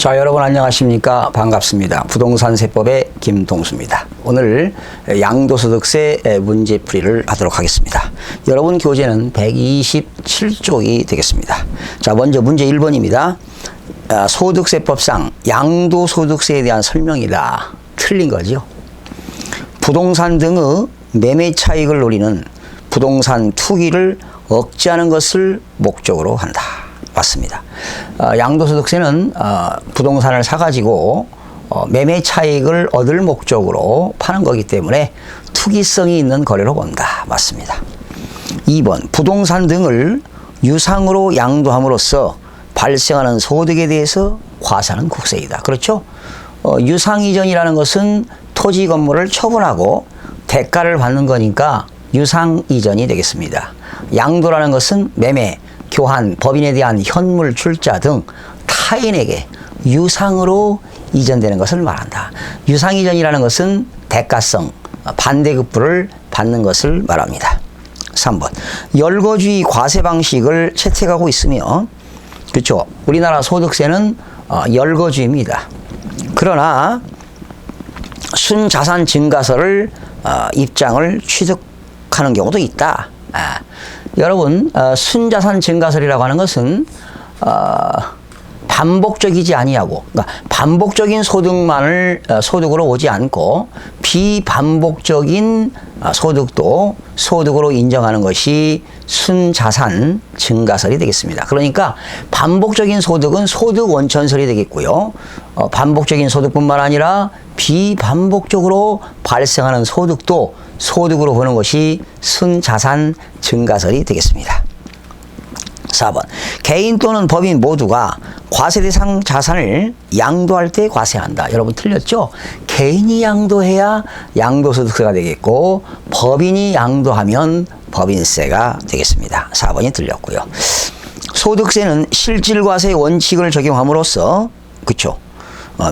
자, 여러분 안녕하십니까? 반갑습니다. 부동산 세법의 김동수입니다. 오늘 양도소득세 문제풀이를 하도록 하겠습니다. 여러분 교재는 127쪽이 되겠습니다. 자, 먼저 문제 1번입니다. 소득세법상 양도소득세에 대한 설명이다. 틀린 거죠. 부동산 등의 매매 차익을 노리는 부동산 투기를 억제하는 것을 목적으로 한다. 맞습니다. 양도소득세는 부동산을 사가지고 매매 차익을 얻을 목적으로 파는 거기 때문에 투기성이 있는 거래로 본다. 맞습니다. 2번 부동산 등을 유상으로 양도함으로써 발생하는 소득에 대해서 과세하는 국세이다. 그렇죠? 유상이전이라는 것은 토지 건물을 처분하고 대가를 받는 거니까 유상이전이 되겠습니다. 양도라는 것은 매매, 교환, 법인에 대한 현물 출자 등 타인에게 유상으로 이전되는 것을 말한다. 유상이전이라는 것은 대가성, 반대급부를 받는 것을 말합니다. 3번 열거주의 과세 방식을 채택하고 있으며, 그렇죠? 우리나라 소득세는 열거주의입니다. 그러나 순자산 증가서를 입장을 취득하는 경우도 있다. 여러분, 순자산 증가설이라고 하는 것은 반복적이지 아니하고, 그러니까 반복적인 소득만을 소득으로 오지 않고 비반복적인 소득도 소득으로 인정하는 것이 순자산 증가설이 되겠습니다. 그러니까 반복적인 소득은 소득 원천설이 되겠고요. 반복적인 소득뿐만 아니라 비반복적으로 발생하는 소득도 소득으로 보는 것이 순자산 증가설이 되겠습니다. 4번 개인 또는 법인 모두가 과세 대상 자산을 양도할 때 과세한다. 여러분 틀렸죠? 개인이 양도해야 양도소득세가 되겠고 법인이 양도하면 법인세가 되겠습니다. 4번이 틀렸고요. 소득세는 실질과세 원칙을 적용함으로써, 그렇죠?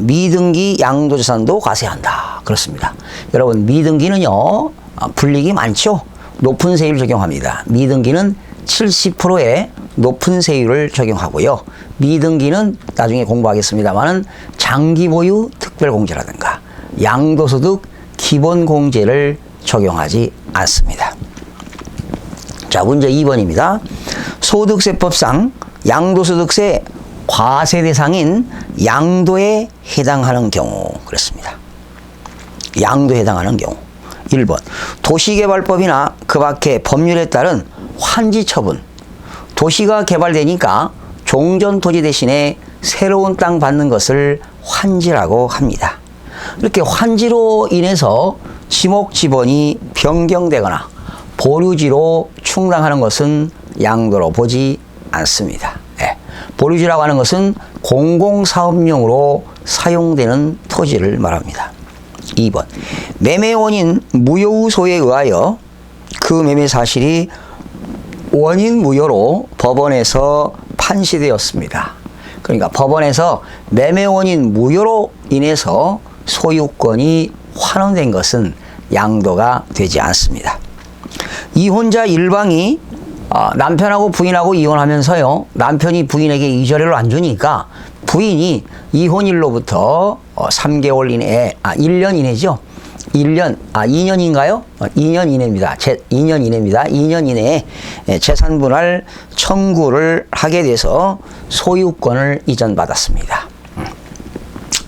미등기 양도자산도 과세한다. 그렇습니다. 여러분, 미등기는요, 불이익이 많죠? 높은 세율을 적용합니다. 미등기는 70%의 높은 세율을 적용하고요. 미등기는 나중에 공부하겠습니다만은 장기 보유 특별공제라든가 양도소득 기본공제를 적용하지 않습니다. 자, 문제 2번입니다. 소득세법상 양도소득세 과세 대상인 양도에 해당하는 경우, 그렇습니다. 양도에 해당하는 경우. 1번 도시개발법이나 그 밖의 법률에 따른 환지 처분. 도시가 개발되니까 종전 토지 대신에 새로운 땅 받는 것을 환지라고 합니다. 이렇게 환지로 인해서 지목 지번이 변경되거나 보류지로 충당하는 것은 양도로 보지 않습니다. 보류지라고 하는 것은 공공사업용으로 사용되는 토지를 말합니다. 2번 매매 원인 무효우소에 의하여 그 매매 사실이 원인 무효로 법원에서 판시되었습니다. 그러니까 법원에서 매매 원인 무효로 인해서 소유권이 환원된 것은 양도가 되지 않습니다. 이혼자 일방이 남편하고 부인하고 이혼하면서요, 남편이 부인에게 이자료를 안 주니까 부인이 이혼일로부터 3개월 이내에, 1년 이내죠. 2년인가요? 2년 이내입니다. 2년 이내입니다. 2년 이내에 재산분할 청구를 하게 돼서 소유권을 이전받았습니다.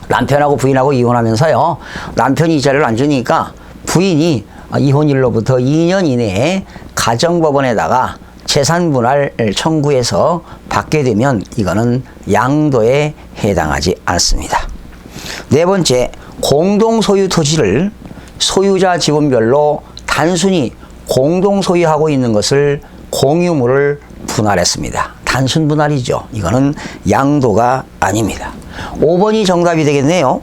남편하고 부인하고 이혼하면서요, 남편이 이자료를 안 주니까 부인이 이혼일로부터 2년 이내에 가정법원에다가 재산분할 청구해서 받게 되면 이거는 양도에 해당하지 않습니다. 네 번째, 공동소유 토지를 소유자 지분별로 단순히 공동소유하고 있는 것을 공유물을 분할했습니다. 단순 분할이죠. 이거는 양도가 아닙니다. 5번이 정답이 되겠네요.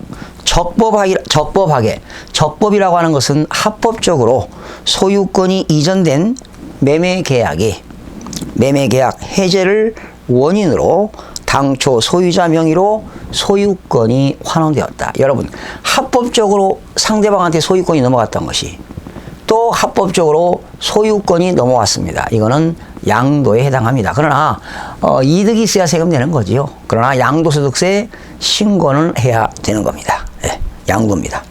적법이라고 하는 것은 합법적으로 소유권이 이전된 매매계약 해제를 원인으로 당초 소유자 명의로 소유권이 환원되었다. 여러분, 합법적으로 상대방한테 소유권이 넘어갔던 것이 또 합법적으로 소유권이 넘어왔습니다. 이거는 양도에 해당합니다. 그러나 이득이 있어야 세금 내는 거지요. 그러나 양도소득세 신고는 해야 되는 겁니다. 네, 양도입니다.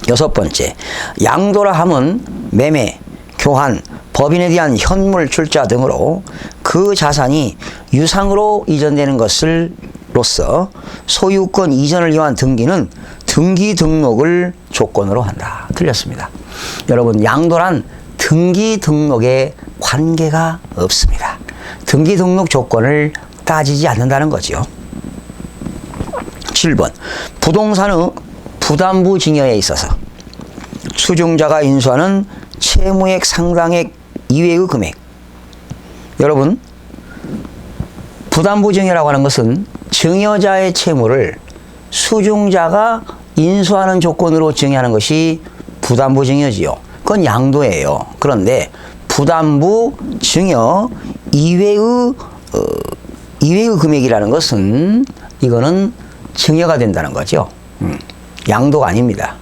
여섯 번째, 양도라 함은 매매, 교환, 법인에 대한 현물 출자 등으로 그 자산이 유상으로 이전되는 것을로서 소유권 이전을 위한 등기는 등기 등록을 조건으로 한다. 틀렸습니다. 여러분, 양도란 등기 등록에 관계가 없습니다. 등기 등록 조건을 따지지 않는다는 거지요. 7번, 부동산의 부담부 증여에 있어서 수증자가 인수하는 채무액 상당액 이외의 금액. 여러분, 부담부 증여라고 하는 것은 증여자의 채무를 수증자가 인수하는 조건으로 증여하는 것이 부담부 증여지요. 그건 양도예요. 그런데 부담부 증여 이외의 금액이라는 것은 이거는 증여가 된다는 거죠. 양도가 아닙니다.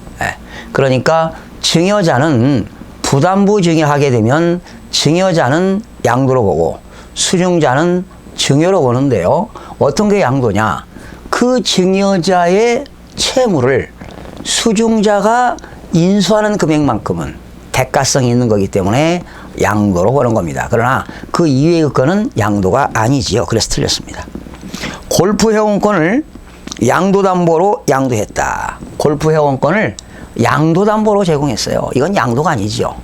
그러니까 증여자는 부담부 증여하게 되면 증여자는 양도로 보고 수증자는 증여로 보는데요. 어떤 게 양도냐? 그 증여자의 채무를 수증자가 인수하는 금액만큼은 대가성이 있는 거기 때문에 양도로 보는 겁니다. 그러나 그 이외의 거는 양도가 아니지요. 그래서 틀렸습니다. 골프 회원권을 양도담보로 양도했다. 골프 회원권을 양도담보로 제공했어요. 이건 양도가 아니지요.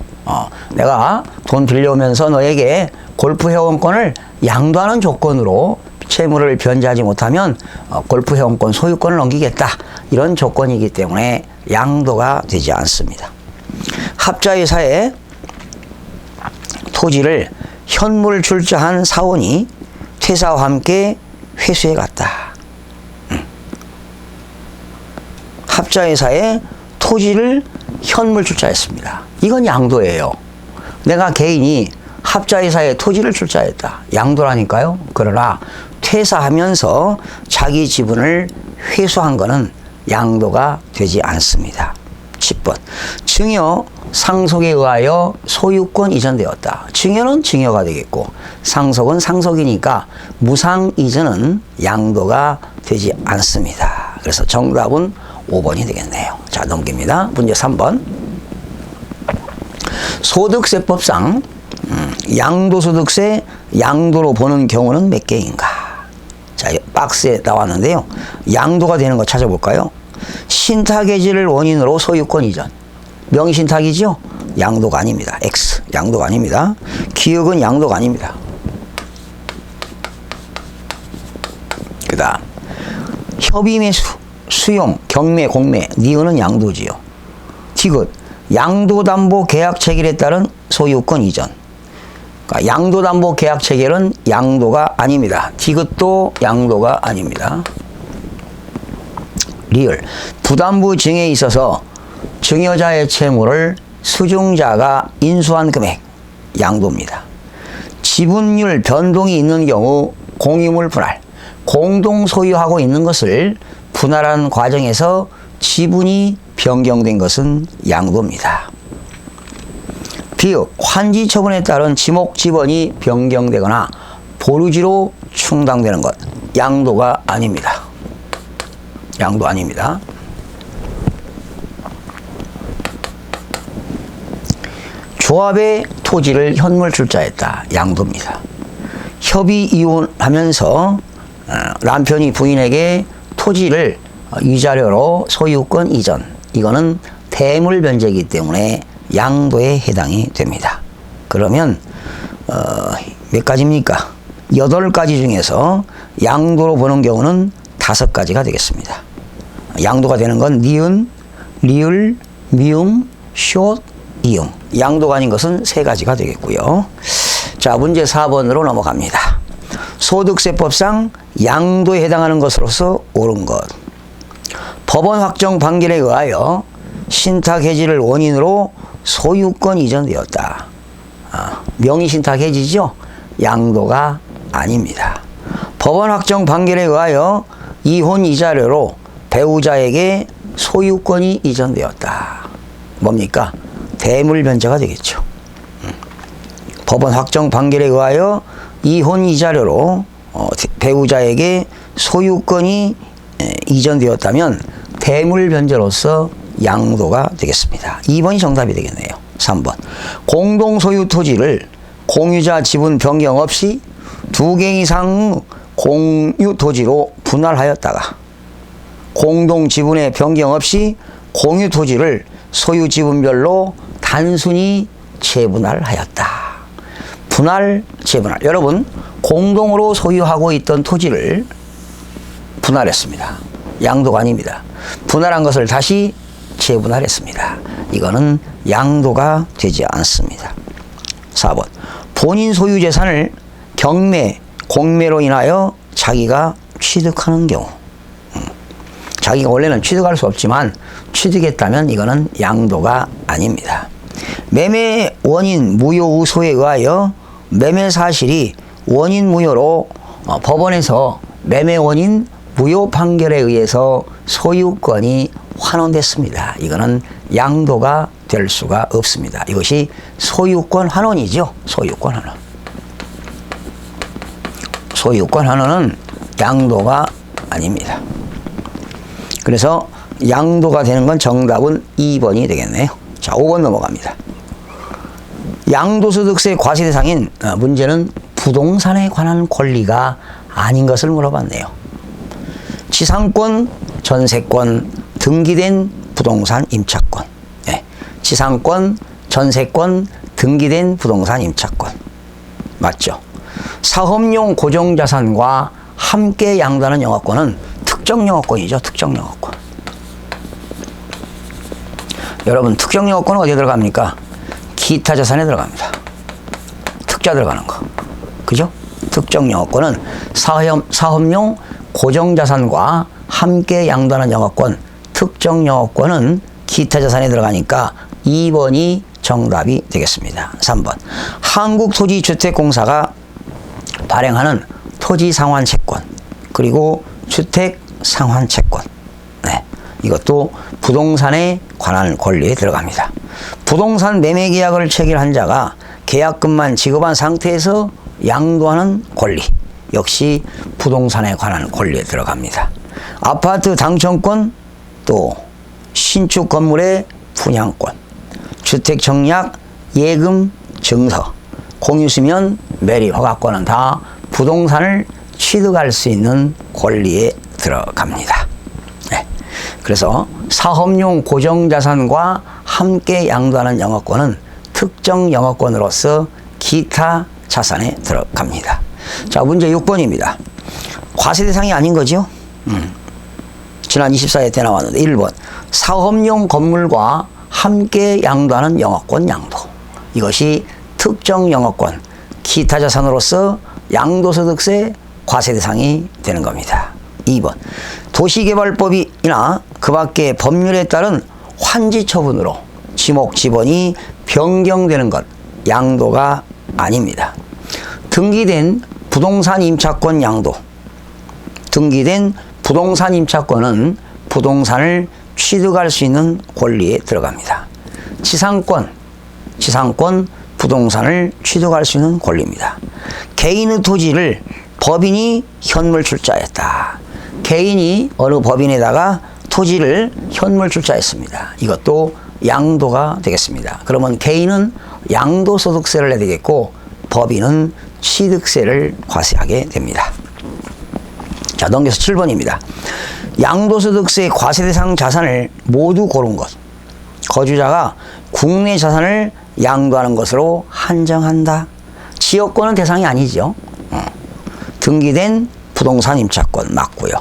내가 돈 빌려오면서 너에게 골프 회원권을 양도하는 조건으로 채무를 변제하지 못하면 골프 회원권 소유권을 넘기겠다. 이런 조건이기 때문에 양도가 되지 않습니다. 합자회사에 토지를 현물 출자한 사원이 퇴사와 함께 회수해 갔다. 합자회사에 토지를 현물 출자했습니다. 이건 양도예요. 내가 개인이 합자회사에 토지를 출자했다. 양도라니까요. 그러나 퇴사하면서 자기 지분을 회수한 것은 양도가 되지 않습니다. 10번. 증여 상속에 의하여 소유권 이전되었다. 증여는 증여가 되겠고 상속은 상속이니까 무상 이전은 양도가 되지 않습니다. 그래서 정답은 5번이 되겠네요. 자, 넘깁니다. 문제 3번. 소득세법상 양도소득세 양도로 보는 경우는 몇 개인가? 자, 박스에 나왔는데요. 양도가 되는 거 찾아볼까요? 신탁해지를 원인으로 소유권 이전. 명의신탁이죠? 양도가 아닙니다. X. 양도가 아닙니다. 기억은 양도가 아닙니다. 그 다음 협의매수, 수용, 경매, 공매, 니은은 양도지요. 디귿, 양도담보 계약 체결에 따른 소유권 이전. 그러니까 양도담보 계약 체결은 양도가 아닙니다. 디귿도 양도가 아닙니다. 리을, 부담부 증여에 있어서 증여자의 채무를 수증자가 인수한 금액, 양도입니다. 지분율 변동이 있는 경우 공유물 분할, 공동 소유하고 있는 것을 분할하는 과정에서 지분이 변경된 것은 양도입니다. 비읍, 환지 처분에 따른 지목 지번이 변경되거나 보류지로 충당되는 것, 양도가 아닙니다. 양도 아닙니다. 조합의 토지를 현물 출자했다. 양도입니다. 협의 이혼하면서 남편이 부인에게 토지를 위자료로 소유권 이전. 이거는 대물 변제이기 때문에 양도에 해당이 됩니다. 그러면 몇 가지입니까? 8가지 중에서 양도로 보는 경우는 5가지가 되겠습니다. 양도가 되는 건 니은, 리을, 미음, 숏, 이음. 양도가 아닌 것은 3가지가 되겠고요. 자, 문제 4번으로 넘어갑니다. 소득세법상 양도에 해당하는 것으로서 옳은 것. 법원 확정 판결에 의하여 신탁 해지를 원인으로 소유권 이전되었다. 명의 신탁 해지죠? 양도가 아닙니다. 법원 확정 판결에 의하여 이혼 이자료로 배우자에게 소유권이 이전되었다. 뭡니까? 대물 변제가 되겠죠. 법원 확정 판결에 의하여 이혼 이자료로 배우자에게 소유권이 이전되었다면 대물 변제로서 양도가 되겠습니다. 2번이 정답이 되겠네요. 3번. 공동 소유 토지를 공유자 지분 변경 없이 2개 이상 공유 토지로 분할하였다가 공동 지분의 변경 없이 공유 토지를 소유 지분별로 단순히 재분할하였다. 분할, 재분할. 여러분, 공동으로 소유하고 있던 토지를 분할했습니다. 양도가 아닙니다. 분할한 것을 다시 재분할했습니다. 이거는 양도가 되지 않습니다. 4번. 본인 소유 재산을 경매, 공매로 인하여 자기가 취득하는 경우. 자기가 원래는 취득할 수 없지만 취득했다면 이거는 양도가 아닙니다. 매매 원인 무효 우소에 의하여 매매 사실이 원인 무효로 법원에서 매매 원인 무효 판결에 의해서 소유권이 환원됐습니다. 이거는 양도가 될 수가 없습니다. 이것이 소유권 환원이죠. 소유권 환원. 소유권 환원은 양도가 아닙니다. 그래서 양도가 되는 건 정답은 2번이 되겠네요. 자, 5번 넘어갑니다. 양도소득세 과세 대상인 문제는 부동산에 관한 권리가 아닌 것을 물어봤네요. 지상권, 전세권, 등기된 부동산 임차권. 네. 지상권, 전세권, 등기된 부동산 임차권. 맞죠? 사업용 고정자산과 함께 양도하는 영업권은 특정 영업권이죠. 특정 영업권. 여러분, 특정 영업권은 어디에 들어갑니까? 기타 자산에 들어갑니다. 특자 들어가는 거. 그죠? 특정 영업권은 사업용 고정자산과 함께 양도하는 영업권, 특정 영업권은 기타 자산에 들어가니까 2번이 정답이 되겠습니다. 3번. 한국토지주택공사가 발행하는 토지상환채권, 그리고 주택상환채권. 네. 이것도 부동산에 관한 권리에 들어갑니다. 부동산 매매 계약을 체결한 자가 계약금만 지급한 상태에서 양도하는 권리. 역시 부동산에 관한 권리에 들어갑니다. 아파트 당첨권, 또 신축 건물의 분양권, 주택 청약, 예금, 증서, 공유수면, 매립 허가권은 다 부동산을 취득할 수 있는 권리에 들어갑니다. 네. 그래서 사업용 고정자산과 함께 양도하는 영업권은 특정 영업권으로서 기타 자산에 들어갑니다. 자, 문제 6번입니다. 과세 대상이 아닌 거죠? 지난 24회 때 나왔는데 1번. 사업용 건물과 함께 양도하는 영업권 양도. 이것이 특정 영업권, 기타 자산으로서 양도소득세 과세 대상이 되는 겁니다. 2번. 도시개발법이나 그 밖의 법률에 따른 환지 처분으로 지목 지번이 변경되는 것, 양도가 아닙니다. 등기된 부동산 임차권 양도. 등기된 부동산 임차권은 부동산을 취득할 수 있는 권리에 들어갑니다. 지상권, 부동산을 취득할 수 있는 권리입니다. 개인의 토지를 법인이 현물 출자했다. 개인이 어느 법인에다가 토지를 현물 출자했습니다. 이것도 양도가 되겠습니다. 그러면 개인은 양도소득세를 내야 되겠고 법인은 취득세를 과세하게 됩니다. 자, 넘겨서 7번입니다. 양도소득세 과세 대상 자산을 모두 고른 것. 거주자가 국내 자산을 양도하는 것으로 한정한다. 지역권은 대상이 아니죠. 등기된 부동산 임차권 맞고요.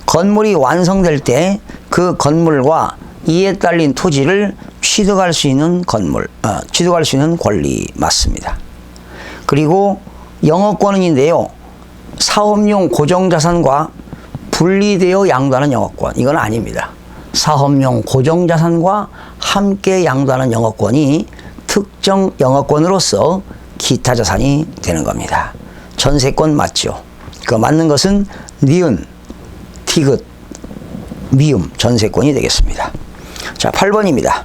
건물이 완성될 때 그 건물과 이에 딸린 토지를 취득할 수 있는 취득할 수 있는 권리 맞습니다. 그리고 영업권인데요. 사업용 고정자산과 분리되어 양도하는 영업권. 이건 아닙니다. 사업용 고정자산과 함께 양도하는 영업권이 특정 영업권으로서 기타 자산이 되는 겁니다. 전세권 맞죠? 그 맞는 것은 니은, 티귿, 미음 전세권이 되겠습니다. 자, 8번입니다.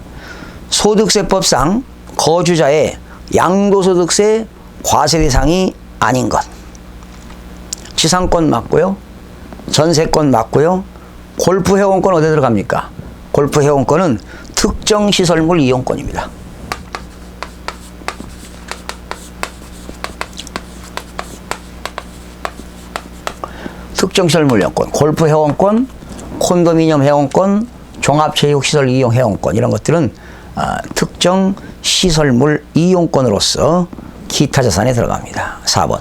소득세법상 거주자의 양도소득세 과세 대상이 아닌 것. 지상권 맞고요. 전세권 맞고요. 골프 회원권 어디에 들어갑니까? 골프 회원권은 특정 시설물 이용권입니다. 특정 시설물 이용권, 골프 회원권, 콘도미니엄 회원권, 종합체육시설 이용 회원권 이런 것들은 특정 시설물 이용권으로서 기타 자산에 들어갑니다. 4번.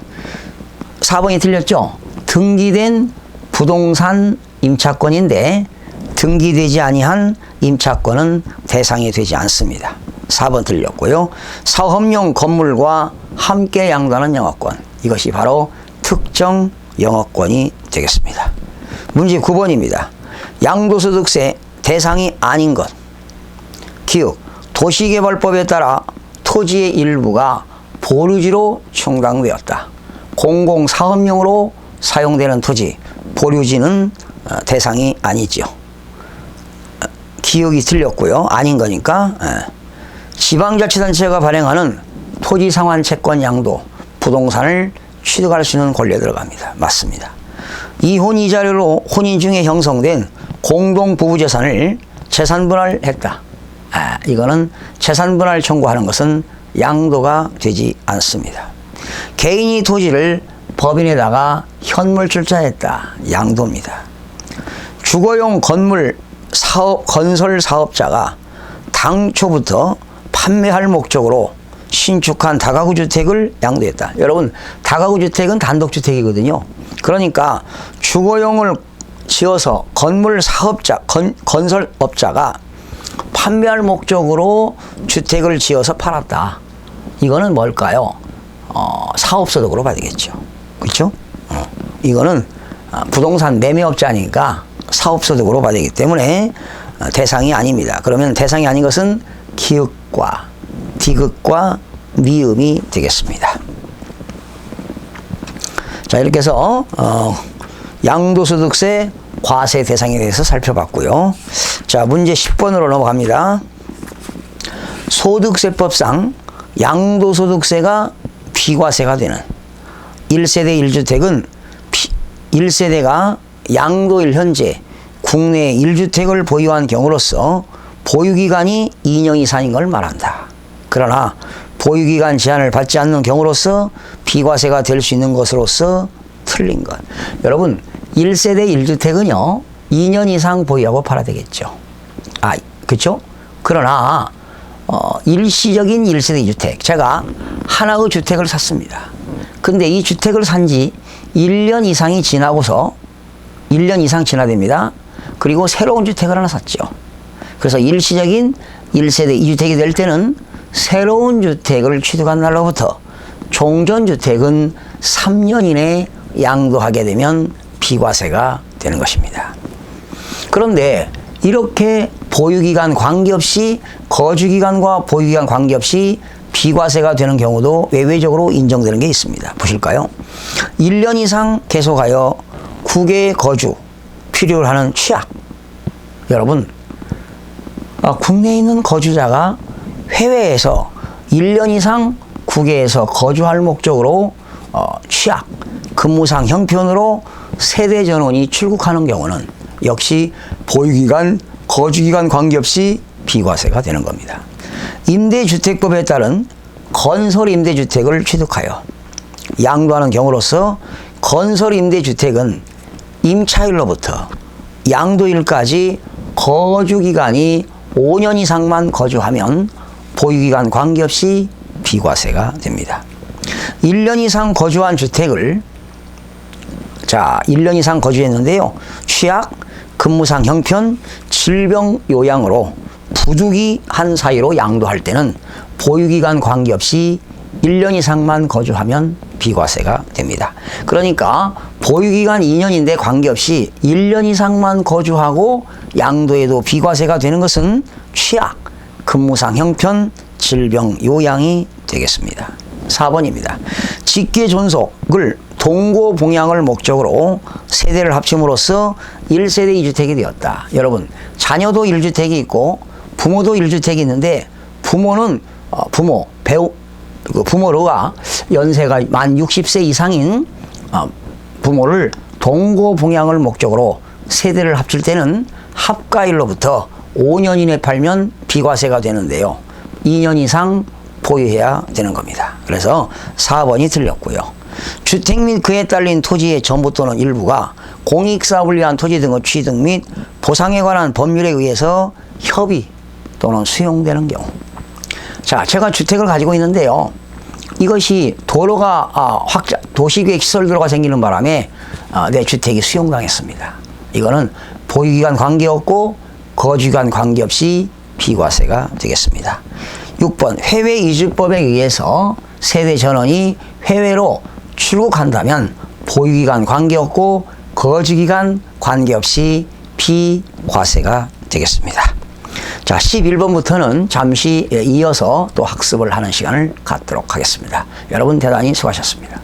4번이 틀렸죠? 등기된 부동산 임차권인데 등기되지 아니한 임차권은 대상이 되지 않습니다. 4번 틀렸고요. 사업용 건물과 함께 양도하는 영업권. 이것이 바로 특정 영업권이 되겠습니다. 문제 9번입니다. 양도소득세 대상이 아닌 것. 기욱, 도시개발법에 따라 토지의 일부가 보류지로 충당되었다. 공공사업용으로 사용되는 토지, 보류지는 대상이 아니죠. 기억이 틀렸고요. 아닌 거니까. 지방자치단체가 발행하는 토지상환채권 양도, 부동산을 취득할 수 있는 권리에 들어갑니다. 맞습니다. 이혼 이자료로 혼인 중에 형성된 공동부부재산을 재산분할했다. 이거는 재산분할 청구하는 것은 양도가 되지 않습니다. 개인이 토지를 법인에다가 현물 출자했다. 양도입니다. 주거용 건물 건설 사업자가 당초부터 판매할 목적으로 신축한 다가구 주택을 양도했다. 여러분, 다가구 주택은 단독주택이거든요. 그러니까 주거용을 지어서 건물 사업자, 건설업자가 판매할 목적으로 주택을 지어서 팔았다. 이거는 뭘까요? 사업소득으로 받겠죠. 그렇죠? 이거는 부동산 매매업자니까 사업소득으로 받기 때문에 대상이 아닙니다. 그러면 대상이 아닌 것은 기읍과 디귿과 미음이 되겠습니다. 자, 이렇게 해서 양도소득세 과세 대상에 대해서 살펴봤고요. 자, 문제 10번으로 넘어갑니다. 소득세법상 양도소득세가 비과세가 되는 1세대 1주택은 1세대가 양도일 현재 국내 1주택을 보유한 경우로서 보유기간이 2년 이상인 걸 말한다. 그러나 보유기간 제한을 받지 않는 경우로서 비과세가 될 수 있는 것으로서 틀린 것. 여러분, 1세대 1주택은요 2년 이상 보유하고 팔아야 되겠죠. 그렇죠? 그러나 일시적인 1세대 2주택, 제가 하나의 주택을 샀습니다. 근데 이 주택을 산 지 1년 이상이 지나고서 1년 이상 지나됩니다. 그리고 새로운 주택을 하나 샀죠. 그래서 일시적인 1세대 2주택이 될 때는 새로운 주택을 취득한 날로부터 종전주택은 3년 이내에 양도하게 되면 비과세가 되는 것입니다. 그런데 이렇게 보유기간 관계없이, 거주기간과 보유기간 관계없이 비과세가 되는 경우도 외외적으로 인정되는 게 있습니다. 보실까요? 1년 이상 계속하여 국외에 거주, 필요로 하는 취약. 여러분, 국내에 있는 거주자가 해외에서 1년 이상 국외에서 거주할 목적으로 취약, 근무상 형편으로 세대 전원이 출국하는 경우는 역시 보유기간, 거주기간 관계없이 비과세가 되는 겁니다. 임대주택법에 따른 건설임대주택을 취득하여 양도하는 경우로서 건설임대주택은 임차일로부터 양도일까지 거주기간이 5년 이상만 거주하면 보유기간 관계없이 비과세가 됩니다. 1년 이상 거주한 주택을 1년 이상 거주했는데요. 취약, 근무상 형편, 질병 요양으로 부득이 한 사유로 양도할 때는 보유기간 관계없이 1년 이상만 거주하면 비과세가 됩니다. 그러니까 보유기간 2년인데 관계없이 1년 이상만 거주하고 양도해도 비과세가 되는 것은 취약, 근무상 형편, 질병 요양이 되겠습니다. 4번입니다. 직계 존속을 동고봉양을 목적으로 세대를 합침으로써 1세대 2주택이 되었다. 여러분, 자녀도 1주택이 있고 부모도 1주택이 있는데 부모는 그 부모가 연세가 만 60세 이상인 부모를 동거봉양을 목적으로 세대를 합칠 때는 합가일로부터 5년 이내 팔면 비과세가 되는데요. 2년 이상 보유해야 되는 겁니다. 그래서 4번이 틀렸고요. 주택 및 그에 딸린 토지의 전부 또는 일부가 공익사업을 위한 토지 등의 취득 및 보상에 관한 법률에 의해서 협의 또는 수용되는 경우. 자, 제가 주택을 가지고 있는데요. 이것이 도로가 도시계획 시설도로가 생기는 바람에 내 주택이 수용당했습니다. 이거는 보유기간 관계없고 거주기간 관계없이 비과세가 되겠습니다. 6번 해외이주법에 의해서 세대 전원이 해외로 출국한다면 보유기간 관계없고 거주기간 관계없이 비과세가 되겠습니다. 자, 11번부터는 잠시 이어서 또 학습을 하는 시간을 갖도록 하겠습니다. 여러분 대단히 수고하셨습니다.